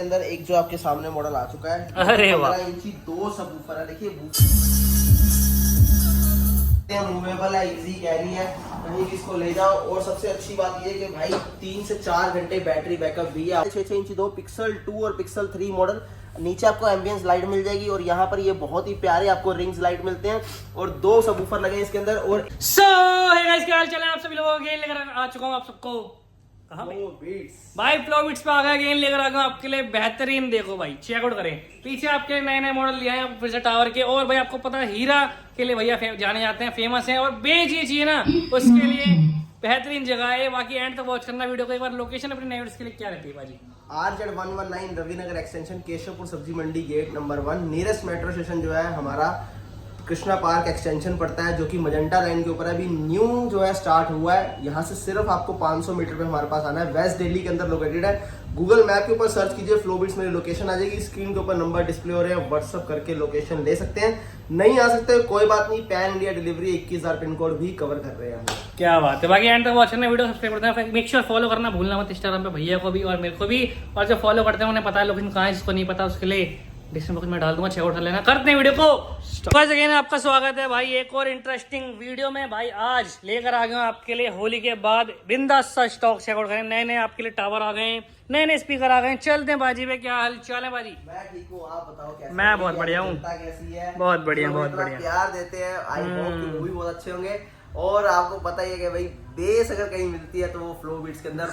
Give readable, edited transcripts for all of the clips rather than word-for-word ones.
अंदर एक जो आपके सामने मॉडल आ चुका है, अरे वाह, 15 इंची 2 सबवूफर है। देखिए मूवेबल है, इजी कैरी है, कहीं भी इसको ले जाओ। और सबसे अच्छी बात ये है कि भाई 3 से 4 घंटे बैटरी बैकअप भी है। 6 इंची 2 पिक्सल 2 और पिक्सल 3 मॉडल। नीचे आपको एम्बियंस लाइट मिल जाएगी और यहाँ पर ये बहुत ही प्यारे आपको रिंग्स लाइट मिलते हैं और 2 सबवूफर लगे इसके अंदर। और हे गाइस, क्या हाल चाल है आप सभी लोगों के? लेकर आ चुका हूँ आप सबको कहाँ भाई फ्लो बीट्स पे आ गया। गेन लेकर आ गया आपके लिए बेहतरीन। देखो भाई, चेकआउट करें, पीछे आपके नए नए मॉडल लिया है फिर से टावर के। और भाई आपको पता है हीरा के लिए भैया जाने जाते हैं, फेमस है। और बेच ये चाहिए ना, उसके लिए बेहतरीन जगह है। बाकी एंड तक वॉच करना वीडियो को। एक बार लोकेशन अपने नए के लिए क्या रहती है भाजी? RZ 119 Ravi Nagar extension, Keshavpur Sabzi Mandi, gate number 1। Nearest metro station जो है हमारा कृष्णा पार्क एक्सटेंशन पड़ता है, जो कि मजेंटा लाइन के ऊपर है। अभी न्यू जो है स्टार्ट हुआ है। यहाँ से सिर्फ आपको 500 मीटर पे हमारे पास आना है। वेस्ट दिल्ली के अंदर लोकेटेड है। गूगल मैप के ऊपर सर्च कीजिए फ्लो बीट्स, मेरी लोकेशन आ जाएगी। स्क्रीन के ऊपर नंबर डिस्प्ले हो रहे हैं, व्हाट्सअप करके लोकेशन ले सकते हैं। नहीं आ सकते कोई बात नहीं, pan India delivery 21,000 pin code भी कवर कर रहे हैं हम। क्या बात है। बाकी एंड तक वॉच करना, वीडियो सब्सक्राइब करते हैं, मेक श्योर फॉलो करना भूलना मत इंस्टाग्राम पे भैया को भी और मेरे को भी। और जो फॉलो करते हैं उन्हें पता है, लोकेशन कहाँ है, जिसको नहीं पता उसके लिए डिस्क्रिप्शन बॉक्स में डाल दूंगा, चेकआउट कर लेना। करते हैं वीडियो को। फर्स्ट अगेन आपका स्वागत है भाई एक और इंटरेस्टिंग वीडियो में। भाई आज लेकर आ गए आपके लिए होली के बाद बिंदास सा स्टॉक। चेकआउट करें, नए नए आपके लिए टावर आ गए, नए नए स्पीकर आ गए। चलते हैं बाजी पे, क्या हाल चाल है बाजी? मैं ठीक हूँ, आप बताओ कैसे? मैं बहुत बढ़िया हूँ, कैसी है? बहुत बढ़िया, बहुत बढ़िया। प्यार देते हैं, आई होप कि वो भी बहुत अच्छे होंगे। और आपको पता ही है कि भाई बेस अगर कहीं मिलती है तो वो फ्लो बीट्स के अंदर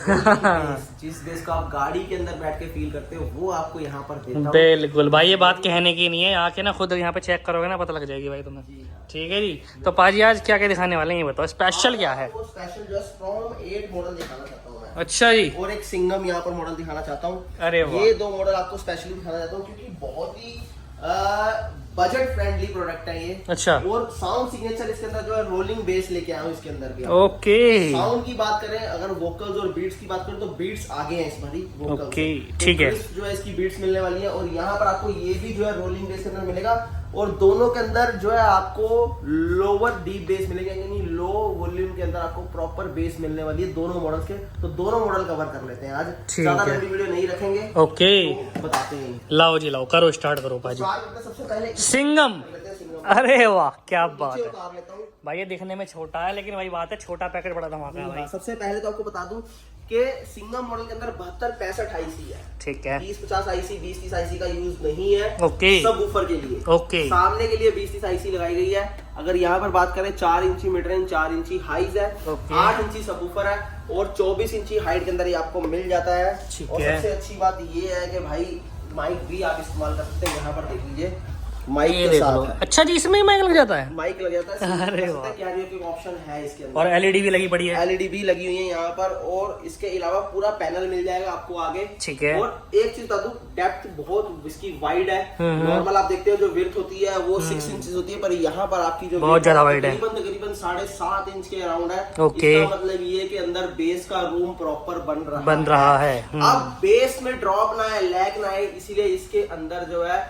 जिस बेस को आप गाड़ी के अंदर बैठ के फील करते हो वो आपको यहाँ पर देता हूं। बिल्कुल भाई, ये बात कहने की नहीं है, आके ना खुद यहाँ पे चेक करोगे ना, पता लग जाएगी भाई तुम्हें। ठीक है जी। तो पाजी आज क्या क्या दिखाने वाले हैं ये बताओ, स्पेशल क्या है? स्पेशल जो स्ट्रॉन्ग 8 मॉडल दिखाना चाहता हूँ मैं। अच्छा जी। और एक सिंगम यहाँ पर मॉडल दिखाना चाहता हूँ। अरे वाह, ये 2 मॉडल आपको स्पेशली दिखाना चाहता हूँ क्योंकि बहुत ही बजट फ्रेंडली प्रोडक्ट है ये। अच्छा। और साउंड सिग्नेचर इसके अंदर जो है रोलिंग बेस लेके आया हूँ इसके अंदर भी। ओके। साउंड की बात करें, अगर वोकल्स और बीट्स की बात करें तो बीट्स आगे हैं इस बारी वोकल्स। ओके, ठीक है। जो है इसकी बीट्स मिलने वाली है। और यहाँ पर आपको ये भी जो है रोलिंग बेस के अंदर मिलेगा। और दोनों के अंदर जो है आपको लोअर डीप बेस मिलेगा, यानी लो वॉल्यूम के अंदर आपको प्रॉपर बेस मिलने वाली है दोनों मॉडल्स के। तो दोनों मॉडल कवर कर लेते हैं आज, ज्यादा लंबी वीडियो नहीं रखेंगे। ओके, तो बताते हैं। लाओ जी लाओ, करो स्टार्ट करो पाजी। सबसे पहले सिंगम। अरे वाह, क्या बात है उतार लेता हूँ भाई। ये दिखने में छोटा है लेकिन वही बात है, छोटा पैकेट बड़ा धमाका है भाई। सबसे पहले तो आपको बता दूं कि सिंगम मॉडल के अंदर 7265 IC है। ठीक है। 2050 IC 2030 IC का यूज नहीं है। ओके। सब ऊपर के लिए। ओके। सामने के लिए 2030 IC लगाई गई है। अगर यहाँ पर बात करें 4 इंची मिड रेंज, 4 इंची हाइज है, 8 इंची सब ऊपर है और 24 इंची हाइट के अंदर ये आपको मिल जाता है। और सबसे अच्छी बात ये है कि भाई माइक भी आप इस्तेमाल कर सकते हैं। यहाँ पर देख लीजिए माइक के साथ है। अच्छा जी, इसमें माइक लग जाता है? माइक लग जाता है। अरे वाह, कैरियोके का ऑप्शन है इसके अंदर। और LED भी लगी पड़ी है। LED भी लगी हुई है यहाँ पर। और इसके अलावा पूरा पैनल मिल जाएगा आपको आगे। ठीक है। और एक चीज बता दूं, डेप्थ बहुत इसकी वाइड है। नॉर्मल आप देखते हो जो विड्थ होती है वो 6 इंचेस होती है, पर यहाँ पर आपकी जो बहुत ज्यादा वाइड है, तकरीबन 7.5 इंच के अराउंड है। ओके। इसका मतलब ये कि अंदर बेस का रूम प्रॉपर बन रहा है। अब बेस में ड्रॉप ना है, लैग ना है, इसीलिए इसके अंदर जो है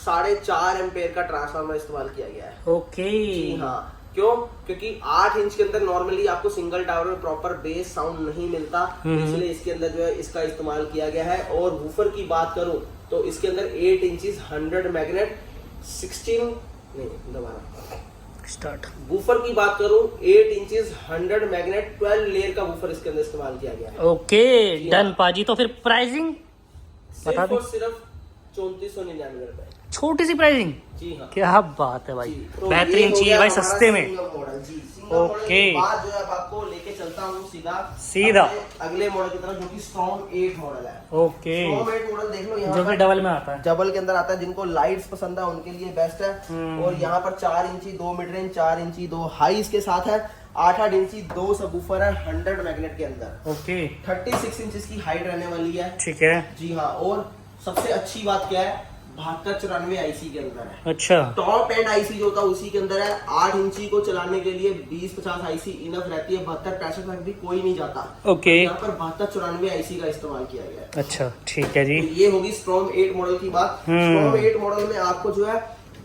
4.5 एम्पेयर का ट्रांसफार्मर इस्तेमाल किया गया है। ओके। जी हाँ, क्यों? क्योंकि 8 इंच के अंदर नॉर्मली आपको सिंगल टावर में प्रॉपर बेस साउंड नहीं मिलता, इसलिए इसके अंदर जो है इसका इस्तेमाल किया गया है। और वूफर की बात करूं तो इसके अंदर 8 इंचेस 100 मैग्नेट 16 नहीं दोबारा स्टार्ट। वूफर की बात करूं 8 इंचेस 100 मैग्नेट 12 लेयर का वूफर इसके अंदर इस्तेमाल किया गया है। ओके डन पाजी। तो फिर प्राइसिंग बता दो। सिर्फ 3499 रुपए, छोटी सी प्राइसिंग। जी हाँ, क्या बात है भाई, तो बेहतरीन चीज भाई, सस्ते में। ओके, बाद जो है आपको लेके चलता हूँ सीधा अगले मॉडल की तरफ, जो कि स्ट्रॉन्ग 8 मॉडल है। ओके। स्ट्रॉन्ग 8 मॉडल देख लो, यहाँ जो कि डबल में आता है। डबल के अंदर आता है। जिनको लाइट्स पसंद है उनके लिए बेस्ट है। और यहाँ पर 4 इंची 2 मिड रेंज, 4 इंची 2 हाई इसके साथ है। 8 इंची 2 सबवूफर है 100 मैग्नेट के अंदर। ओके। 36 इंच की हाइट रहने वाली है। ठीक है। जी हाँ। और सबसे अच्छी बात क्या है, 7294 IC के अंदर है। अच्छा। टॉप एंड IC जो होता है उसी के अंदर है। 8 इंची को चलाने के लिए 2050 IC इनफ रहती है। 7265 तक भी कोई नहीं जाता। ओके। यहाँ पर 7294 IC का इस्तेमाल किया गया है। अच्छा ठीक है जी। तो ये होगी स्ट्रॉन्ग 8 मॉडल की बात। स्ट्रॉन्ग 8 मॉडल में आपको जो है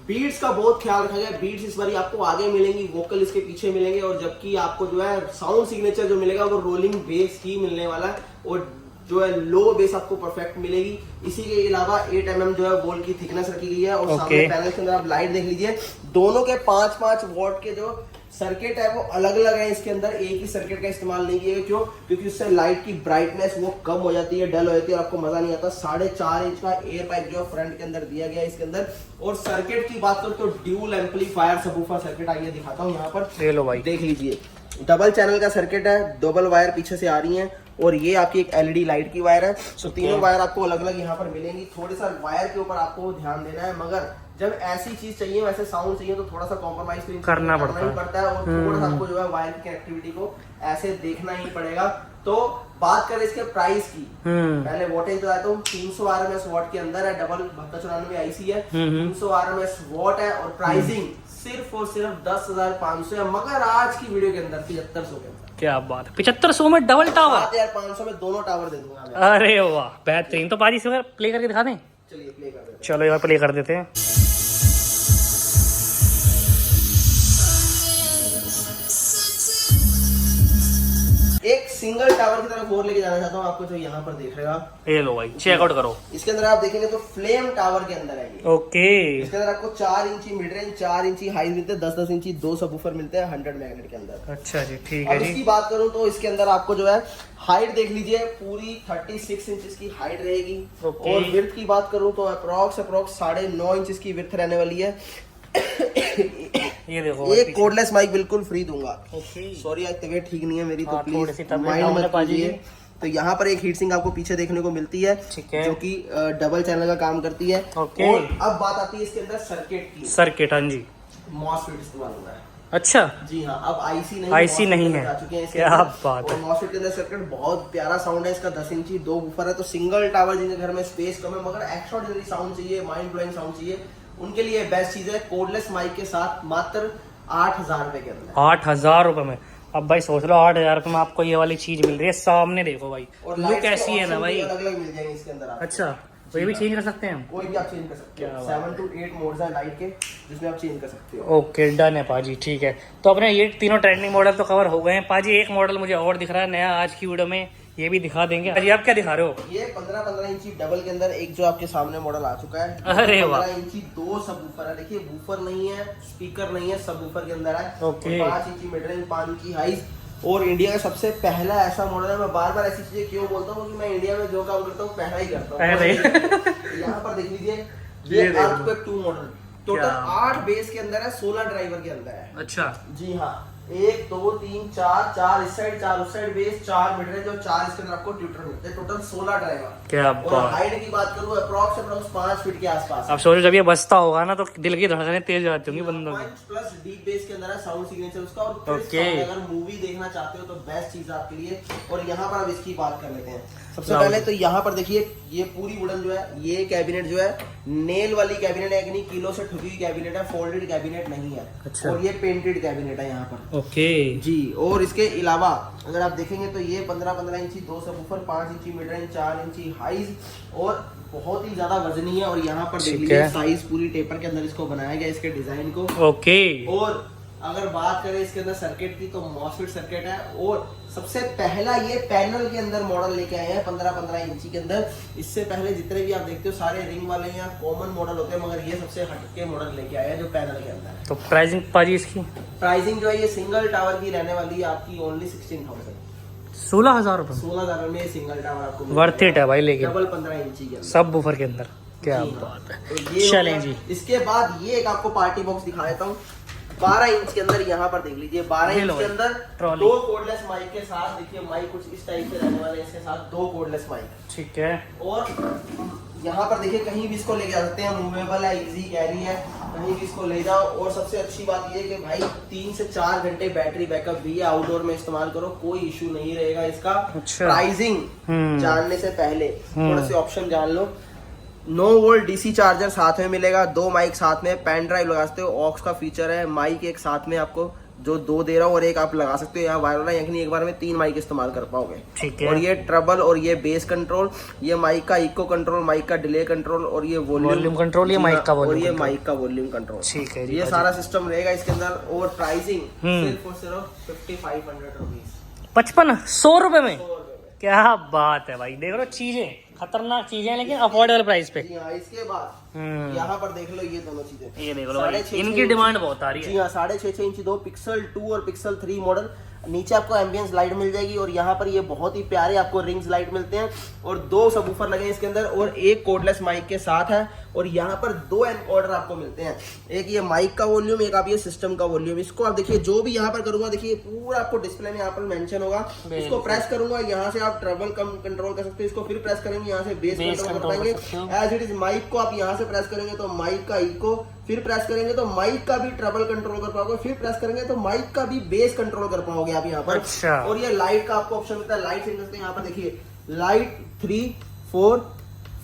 बीट्स का बहुत ख्याल रखा गया। बीट्स इस बार आपको आगे मिलेंगी, वोकल इसके पीछे मिलेंगे। और जबकि आपको जो है साउंड सिग्नेचर जो मिलेगा वो रोलिंग बेस ही मिलने वाला है। और जो है लो बेस आपको परफेक्ट मिलेगी। इसी के अलावा 8 mm जो है बॉल की थिकनेस रखी गई है। और सामने पैनल के अंदर आप लाइट देख लीजिए, दोनों के 5-5 वॉट के जो सर्किट है वो अलग अलग है। इसके अंदर एक ही सर्किट का इस्तेमाल नहीं किया। क्यों? क्योंकि उससे लाइट की ब्राइटनेस वो कम हो जाती है, डल हो जाती है और आपको मजा नहीं आता। 4.5 इंच का एयर पाइप जो फ्रंट के अंदर दिया गया है इसके अंदर। और सर्किट की बात करूं तो ड्यूल एम्पलीफायर सबवूफर सर्किट, आइए दिखाता हूँ यहाँ पर, ले लो भाई, देख लीजिए। डबल चैनल का सर्किट है, डबल वायर पीछे से आ रही है और ये आपकी एक एलईडी लाइट की वायर है। तो तीनों वायर आपको अलग अलग यहाँ पर मिलेंगी। थोड़े सा वायर के ऊपर आपको ध्यान देना है, मगर जब ऐसी चीज चाहिए, वैसे साउंड चाहिए, तो थोड़ा सा कॉम्प्रोमाइज करना पड़ता है। और थोड़ा सा आपको जो है वायर की कनेक्टिविटी को ऐसे देखना ही पड़ेगा। तो बात करें इसके प्राइस की, पहले वोटेज बताता हूँ। 300 RMS वॉट के अंदर है, डबल 7294 IC है, 300 RMS वॉट है और प्राइसिंग सिर्फ और सिर्फ 10,500 है। मगर आज की वीडियो के अंदर 7500 के अंदर। क्या बात है, 7500 में डबल टावर, 7500 में दोनों टावर दे दूंगा। अरे वाह बेहतरीन। तो पाजी से प्ले करके दिखा दें? चलिए प्ले कर देते हैं। चलो यार प्ले कर देते हैं। एक सिंगल टावर की तरफ और लेके जाना चाहता हूँ आपको, जो यहाँ पर देख रहे हो आप। ये लो भाई, चेकआउट करो। इसके अंदर आप देखेंगे तो फ्लेम टावर के अंदर है ये। ओके, इसके अंदर आपको 4 इंची मिड रेंज, 4 इंची हाई मिलते हैं, 10-10 इंची 2 सबवूफर मिलते हैं 100 मैग्नेट के अंदर। अच्छा जी, ठीक है अब जी। इसकी बात करूं तो इसके अंदर आपको जो है हाइट देख लीजिए, पूरी 36 इंचेस की हाइट रहेगी। ओके। और विड्थ की बात करूं तो अप्रोक्स 9.5 इंचेस की विड्थ रहने वाली है। ये देखो एक कोडलेस माइक बिल्कुल फ्री दूंगा। ओके, सॉरी आज तबीयत ठीक नहीं है मेरी, तो हाँ, थोड़ी सी प्लीज तबीयत माइंड डाउन है मत पाजी कीजिए। की। तो यहाँ पर एक हीट सिंक आपको पीछे देखने को मिलती है, ठीक है, जो कि डबल चैनल का काम करती है। ओके। और अब बात आती है इसके अंदर सर्किट की। सर्किट, हाँ जी। मॉसफेट इस्तेमाल होगा है। अच्छा जी हाँ, अब आईसी नहीं, IC नहीं है। आ चुके हैं इसके क्या अंदर। बात है। और मॉसफेट के अंदर सर्किट बहुत प्यारा साउंड है इसका। 10 इंची 2 वूफर है। तो सिंगल टावर जिनके घर में स्पेस कम है मगर एक्स्ट्राऑर्डिनरी साउंड चाहिए, माइंड ब्लोइंग साउंड चाहिए, उनके लिए बेस्ट चीज है। कोडलेस माइक के साथ मात्र 8,000 रुपए के अंदर। 8,000 रुपए में। अब भाई सोच लो 8,000 रुपए में आपको ये वाली चीज मिल रही है। सामने देखो भाई, और लुक ऐसी है ना भाई। अलग अलग मिल जाएंगे इसके अंदर आपको। अच्छा, तो ये भी चेंज कर सकते हैं हम? कोई भी आप चेंज कर सकते हो। 7 to 8 मोड्स हैं लाइट के, जिसमें आप चेंज कर सकते हो। ओके, डन है पाजी, ठीक है। तो अपने ये तीनों ट्रेंडिंग मॉडल तो कवर हो गए हैं पाजी। एक मॉडल मुझे और दिख रहा है नया आज की वीडियो में, ये भी दिखा देंगे। पाजी आप क्या दिखा रहे हो? ये 15-15 इंची डबल के अंदर एक जो आपके सामने मॉडल आ चुका है। अरे वाह। 15 इंची 2 सबवूफर है। देखिए वूफर नहीं है, स्पीकर नहीं है, सबवूफर के अंदर है। ओके। 5 इंची मिड रेंज, 5 इंची हाई। और इंडिया का सबसे पहला ऐसा मॉडल है। मैं बार बार ऐसी चीजें क्यों बोलता हूँ कि मैं इंडिया में जो काम करता हूँ पहला ही करता हूँ। अरे। यहाँ पर देख लीजिए, ये अर्थक्वेक 2 मॉडल टोटल 8 बेस के अंदर है, 16 ड्राइवर के अंदर है। अच्छा, जी हाँ, 1 2 3 4 इस साइड, 4 उस साइड बेस, 4 मिड रेंज और 4 इसके अंदर आपको ट्यूटर मिलते हैं। Total 16 driver. क्या और बात। हाइट की बात करूँ अप्रोक्स 5 फीट के आसपास। अब सोचो जब ये बजता होगा ना तो दिल की धड़कनें तेज हो जाती होंगी बंदों की। प्लस डीप बेस के अंदर है साउंड सिग्नेचर उसका। और crisp Okay. sound, अगर मूवी देखना चाहते हो तो बेस्ट चीज आपके लिए। और यहाँ पर अब इसकी बात कर लेते हैं। सबसे लाओ पहले जी। तो यहाँ पर देखिए, ये पूरी वुडन जो है, ये कैबिनेट जो है नेल वाली कैबिनेट है, नहीं किलो से ठुकी हुई कैबिनेट है, फोल्डेड कैबिनेट नहीं है। अच्छा। और ये पेंटेड कैबिनेट है यहाँ पर। ओके जी। और इसके अलावा अगर आप देखेंगे तो ये 15-15 इंची 2 सबवूफर, 5 इंची मिड रेंज, 4 इंची हाइज और बहुत ही ज्यादा वजनी है। और यहाँ पर देख ठीक लीजिए है। साइज पूरी टेपर के अंदर इसको बनाया गया, इसके डिजाइन को। ओके। और अगर बात करें इसके अंदर सर्किट की तो मॉसफेट सर्किट है। और सबसे पहला ये पैनल के अंदर मॉडल लेके आए हैं 15-15 इंची के अंदर। इससे पहले जितने भी आप देखते हो सारे रिंग वाले या कॉमन मॉडल होते हैं, मगर ये सबसे हटके मॉडल लेके आए हैं जो पैनल के अंदर है। तो प्राइसिंग पाजी इसकी? प्राइसिंग जो है ये सिंगल टावर की रहने वाली है आपकी ओनली 16,000। 16,000 रुपए 16,000 में सिंगल टावर आपको वर्थ इट है भाई। लेकिन डबल 15 इंची के अंदर सब बूफर के अंदर, क्या जी हाँ। बात है। तो ये चलें हो गया। जी। इसके बाद ये एक आपको पार्टी बॉक्स दिखा देता हूँ। 12 इंच के अंदर यहाँ पर देख लीजिए, 12 ये इंच लो के अंदर ट्रॉली। 2 कोडलेस माइक के साथ। देखिए माइक कुछ इस टाइप से रहने वाले हैं, इसके साथ 2 कोडलेस माइक। ठीक है। और यहाँ पर देखिए कहीं भी इसको लेके जा सकते हैं, मूवेबल है, इजी कैरी है, कहीं भी इसको ले जाओ। और सबसे अच्छी बात ये है कि भाई 3 से 4 घंटे बैटरी बैकअप भी है। आउटडोर में इस्तेमाल करो, कोई इशू नहीं रहेगा इसका। अच्छा। प्राइसिंग जानने से पहले थोड़े से ऑप्शन जान लो। 9 वोल्ट डीसी चार्जर साथ में मिलेगा, 2 माइक साथ में, पेन ड्राइव लगा सकते हो, ऑक्स का फीचर है, माइक एक साथ में आपको जो 2 दे रहा हूँ और एक आप लगा सकते हो यहाँ वायर वाला, यानी एक बार में 3 माइक इस्तेमाल कर पाओगे। ठीक है। और ये ट्रबल और ये बेस कंट्रोल, ये माइक का इको कंट्रोल, माइक का डिले कंट्रोल और ये वॉल्यूम कंट्रोल, ये माइक का और वॉल्यूम ये कंट्रोल। माइक का वॉल्यूम कंट्रोल। ठीक है जी, ये भाई। सारा सिस्टम रहेगा इसके अंदर। और प्राइसिंग सिर्फ और सिर्फ 5,500 रुपीज। 55 100 रुपए में? क्या बात है भाई, देख लो चीजें खतरनाक चीजें हैं लेकिन अफोर्डेबल प्राइस पे। जी हाँ, इसके बाद यहाँ पर देख लो ये दोनों चीजें, ये देख लो भाई, इनकी डिमांड बहुत आ रही है। जी हाँ, 6.5 इंची दो पिक्सल 2 और पिक्सल 3 मॉडल। नीचे आपको एम्बियंस लाइट मिल जाएगी और यहाँ पर ये बहुत ही प्यारे आपको रिंग्स लाइट मिलते हैं और 2 सबवूफर लगे हैं इसके अंदर और एक कोडलेस माइक के साथ है और यहाँ पर 2 एनकोडर आपको मिलते हैं, एक ये माइक का वॉल्यूम, एक आप ये सिस्टम का वॉल्यूम। इसको आप देखिए, जो भी यहाँ पर करूंगा देखिए पूरा आपको डिस्प्ले में यहाँ पर मेंशन होगा। इसको प्रेस करूंगा, यहाँ से आप ट्रबल कम कंट्रोल कर सकते हो, इसको फिर प्रेस करेंगे यहाँ से बेस कंट्रोल कर पाएंगे। एज इट इज माइक को आप यहाँ से प्रेस करेंगे तो माइक का इको, फिर प्रेस करेंगे तो माइक का भी ट्रबल कंट्रोल कर पाओगे, फिर प्रेस करेंगे तो माइक का भी बेस कंट्रोल कर पाओगे आप यहाँ पर। अच्छा। और ये लाइट का आपको ऑप्शन मिलता है, लाइट सेटिंग्स में यहाँ पर देखिए लाइट 3, 4,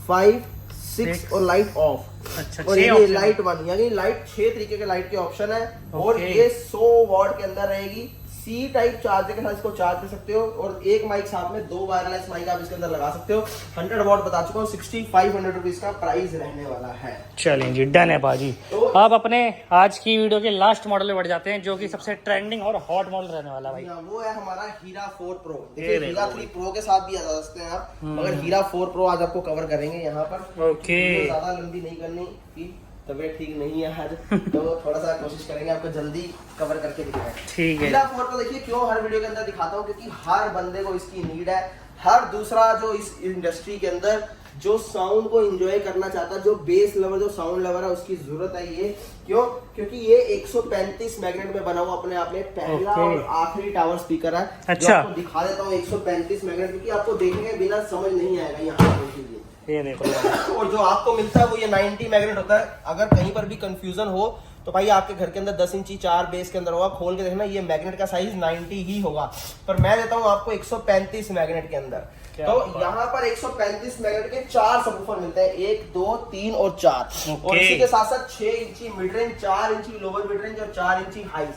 5, 6 और लाइट ऑफ। अच्छा, और ये लाइट 1 यानी लाइट 6 तरीके के लाइट के ऑप्शन है और ये 100 वॉट के अंदर रहेगी। सी टाइप चार्जर के साथ इसको चार्ज कर सकते हो और एक माइक साथ में 2 वायरलेस माइक आप इसके अंदर लगा सकते हो। 100 वॉट बता चुका हूँ, 6500 रुपीज का प्राइस रहने वाला है। चलें जी, डन है बाजी। तो अब अपने आज की वीडियो के लास्ट मॉडल में बढ़ जाते हैं जो कि सबसे ट्रेंडिंग और हॉट मॉडल रहने वाला भाई। वो है हमारा हीरा 4 प्रो। देखिए हीरा 3 प्रो के साथ भी आ सकते हैं आप, मगर हीरा 4 प्रो आज आपको कवर करेंगे यहाँ पर। ओके, ज्यादा लंबी नहीं करनी की तबीयत ठीक नहीं है आज, तो थोड़ा सा कोशिश करेंगे आपको जल्दी कवर करके दिखाएं। ठीक है। हीरा 4 प्रो देखिए क्यों हर वीडियो के अंदर दिखाता हूँ, क्योंकि हर बंदे को इसकी नीड है। हर दूसरा जो इस इंडस्ट्री के अंदर जो साउंड को एंजॉय करना चाहता है, जो बेस लवर, जो साउंड लवर है, उसकी जरूरत है ये। क्यों? क्योंकि ये 135 मैग्नेट में बना हुआ अपने आप में पहला और आखिरी टावर स्पीकर है। अच्छा। जो आपको दिखा देता हूँ 135 मैग्नेट, क्योंकि आपको देखने के बिना समझ नहीं आएगा यहाँ पर देखिए। ये देखो और जो आपको मिलता है वो ये 90 मैग्नेट होता है। अगर कहीं पर भी कंफ्यूजन हो तो भाई आपके घर के अंदर 10 इंची 4 बेस के अंदर होगा, खोल के देखना ये मैग्नेट का साइज 90 ही होगा, पर मैं देता हूँ आपको 135 मैग्नेट के अंदर। तो यहाँ पर 135 मैग्नेट के 4 सबवूफर मिलते हैं, 1, 2, 3 और 4। और इसी के साथ साथ 6 इंची मिड रेंज, 4 इंची लोअर मिड रेंज और 4 इंची हाई।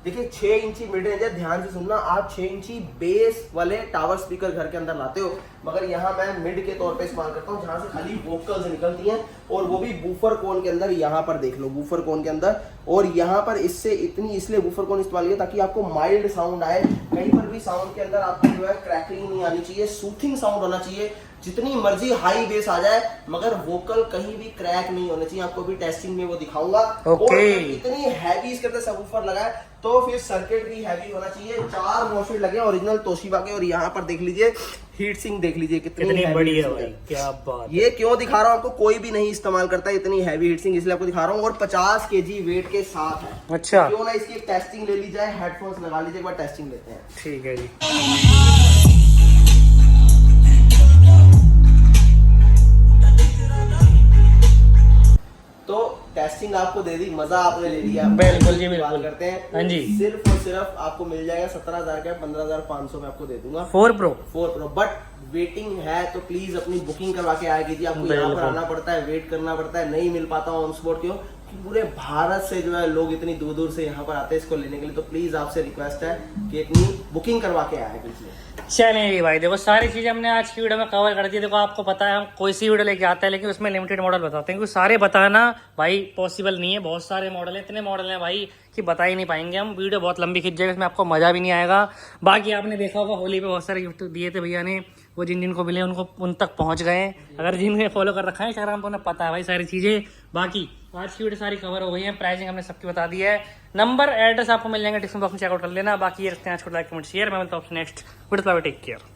देखिए 6 इंची मिड रेंज है, ध्यान से सुनना, आप 6 इंची बेस वाले टावर स्पीकर घर के अंदर लाते हो, मगर यहाँ मैं मिड के तौर पे इस्तेमाल करता हूँ जहाँ से खाली वोकल्स निकलती हैं और वो भी बूफर कोन के अंदर। यहाँ पर देख लो बूफर कोन के अंदर, और यहाँ पर इससे इसलिए बूफर कोन इस्तेमाल किया ताकि आपको माइल्ड साउंड आए। कहीं पर भी साउंड के अंदर आपको जो है क्रैकलिंग नहीं आनी चाहिए, सूथिंग साउंड होना चाहिए। जितनी मर्जी हाई बेस आ जाए मगर वोकल कहीं भी क्रैक नहीं होने चाहिए, आपको भी टेस्टिंग में वो दिखाऊंगा। और इतनी हैवी इसके अंदर सबवूफर लगा है तो फिर सर्किट भी हैवी होना चाहिए। 4 मॉस्फेट लगे ओरिजिनल तोशिबा के, और यहाँ पर देख लीजिए हीट सिंक देख लीजिए कितनी बड़ी है भाई, क्या बात। ये क्यों दिखा रहा हूँ आपको, कोई भी नहीं इस्तेमाल करता इतनी हैवी हीट सिंक, इसलिए आपको दिखा रहा हूँ। और 50 kg वेट के साथ है। अच्छा, क्यों ना इसकी टेस्टिंग ले ली जाए, हेडफोन्स लगा लीजिए, एक बार टेस्टिंग लेते हैं। ठीक है जी। तो टेस्टिंग आपको दे दी, मजा आपने ले लिया। बिल्कुल जी, बिल्कुल करते हैं। हाँ जी। सिर्फ और सिर्फ आपको मिल जाएगा 17,000 का, 15,500 में आपको दे दूंगा 4 प्रो। बट वेटिंग है तो प्लीज अपनी बुकिंग करवा के आया कीजिए। आपको यहाँ पर आना पड़ता है, वेट करना पड़ता है, नहीं मिल पाता ऑन स्पॉट। क्यों? पूरे भारत से जो है लोग इतनी दूर दूर से यहाँ पर आते हैं इसको लेने के लिए, तो प्लीज आपसे रिक्वेस्ट है कि अपनी बुकिंग करवा के आया कीजिए। चलें भाई, देखो सारी चीजें हमने आज की वीडियो में कवर कर दी। देखो आपको पता है हम कोई सी वीडियो लेके आते हैं लेकिन उसमें लिमिटेड मॉडल बताते हैं, क्योंकि सारे बताना भाई पॉसिबल नहीं है। बहुत सारे मॉडल हैं, इतने मॉडल हैं भाई कि बता ही नहीं पाएंगे हम। वीडियो बहुत लंबी खिंच जाएगी, इसमें आपको मजा भी नहीं आएगा। बाकी आपने देखा होगा होली पे बहुत सारे गिफ्ट दिए थे भैया ने, वो जिन जिनको मिले उनको उन तक पहुंच गए। अगर जिनने फॉलो कर रखा है इंस्टाग्राम पर उन्हें पता है भाई सारी चीजें। बाकी आज की वीडियो सारी कवर हो गई है, प्राइसिंग हमने सबकी बता दी है। नंबर एड्रेस आपको मिल जाएंगे डिस्क्रिप्शन बॉक्स में, चेकआउट कर लेना। बाकी ये रखते हैं आज को लाइक कमेंट शेयर। मैं मिलता हूँ नेक्स्ट वीडियो, टेक केयर।